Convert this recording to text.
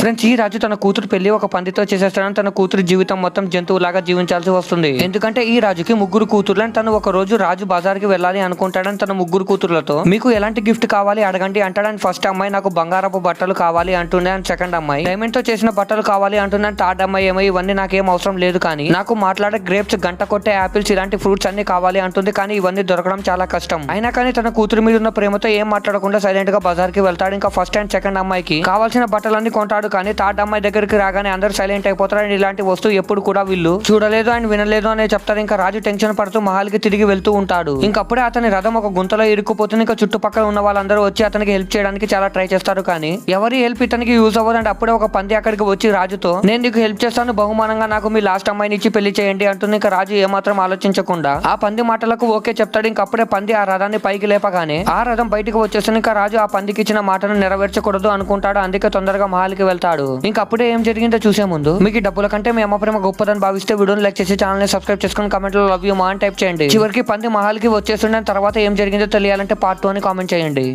Friends, ఈ రాజు తన కూతురు పెళ్లి ఒక పందితో చేసేస్తాడని తన కూతురు జీవితం మొత్తం జంతువులాగా జీవించాల్సి వస్తుంది. ఎందుకంటే ఈ రాజుకి ముగ్గురు కూతుర్లని తను ఒక రోజు రాజు బజార్ కి వెళ్ళాలి అనుకుంటాడని తన ముగ్గురు కూతుర్లతో మీకు ఎలాంటి గిఫ్ట్ కావాలి అడగండి అంటాడని ఫస్ట్ అమ్మాయి నాకు బంగారపు బట్టలు కావాలి అంటుండే అని సెకండ్ అమ్మాయి డైమండ్ తో చేసిన బట్టలు కావాలి అంటుందని థర్డ్ అమ్మాయి ఏమో ఇవన్నీ నాకేం అవసరం లేదు కానీ నాకు మాట్లాడే గ్రేప్స్, గంట కొట్టే ఆపిల్స్ ఇలాంటి ఫ్రూట్స్ అన్ని కావాలి అంటుంది. కానీ ఇవన్నీ దొరకడం చాలా కష్టం. అయినా కానీ తన కూతురు మీద ఉన్న ప్రేమతో ఏం మాట్లాడకుండా సైలెంట్ గా బజార్ కి వెళ్తాడు. ఇంకా ఫస్ట్ అండ్ సెకండ్ అమ్మాయికి కావాల్సిన బట్టలన్నీ కొంటాడు. కానీ థర్డ్ అమ్మాయి దగ్గరికి రాగానే అందరూ సైలెంట్ అయిపోతారు. అండ్ ఇలాంటి వస్తువు ఎప్పుడు కూడా వీళ్ళు చూడలేదు అండ్ వినలేదు అనే చెప్తారు. ఇంకా రాజు టెన్షన్ పడుతూ మహల్ కి తిరిగి వెళ్తూ ఉంటాడు. ఇంకప్పుడే అతని రథం ఒక గుంతలో ఇరుక్కుపోతుంది. ఇంకా చుట్టుపక్కల ఉన్న వాళ్ళందరూ వచ్చి అతనికి హెల్ప్ చేయడానికి చాలా ట్రై చేస్తారు. కానీ ఎవరి హెల్ప్ ఇతనికి యూజ్ అవ్వదు. అండ్ అప్పుడే ఒక పంది అక్కడికి వచ్చి రాజుతో నేను నీకు హెల్ప్ చేస్తాను, బహుమానంగా నాకు మీ లాస్ట్ అమ్మాయిని ఇచ్చి పెళ్లి చేయండి అంటుంది. ఇంకా రాజు ఏమాత్రం ఆలోచించకుండా ఆ పంది మాటలకు ఓకే చెప్తాడు. ఇంకప్పుడే పంది ఆ రథాన్ని పైకి లేపగానే ఆ రథం బయటికి వచ్చేస్తుంది. ఇంకా రాజు ఆ పందికి ఇచ్చిన మాటను నెరవేర్చకూడదు అనుకుంటాడు. అందుకే తొందరగా మహల్కి వెళ్తాడు. ఇంకప్పుడే ఏం జరిగిందో చూసే ముందు మీకు డబ్బుల కంటే మీ అమ్మ ప్రేమ గొప్పదని భావిస్తే వీడియోని లైక్ చేసి ఛానల్ ని సబ్స్క్రైబ్ చేసుకుని కామెంట్ లో లవ్ యూ మా అని టైప్ చేయండి. చివరికి పంది మహల్కి వచ్చేస్తుండే తర్వాత ఏం జరిగిందో తెలియాలంటే పార్ట్ 2 అని కామెంట్ చేయండి.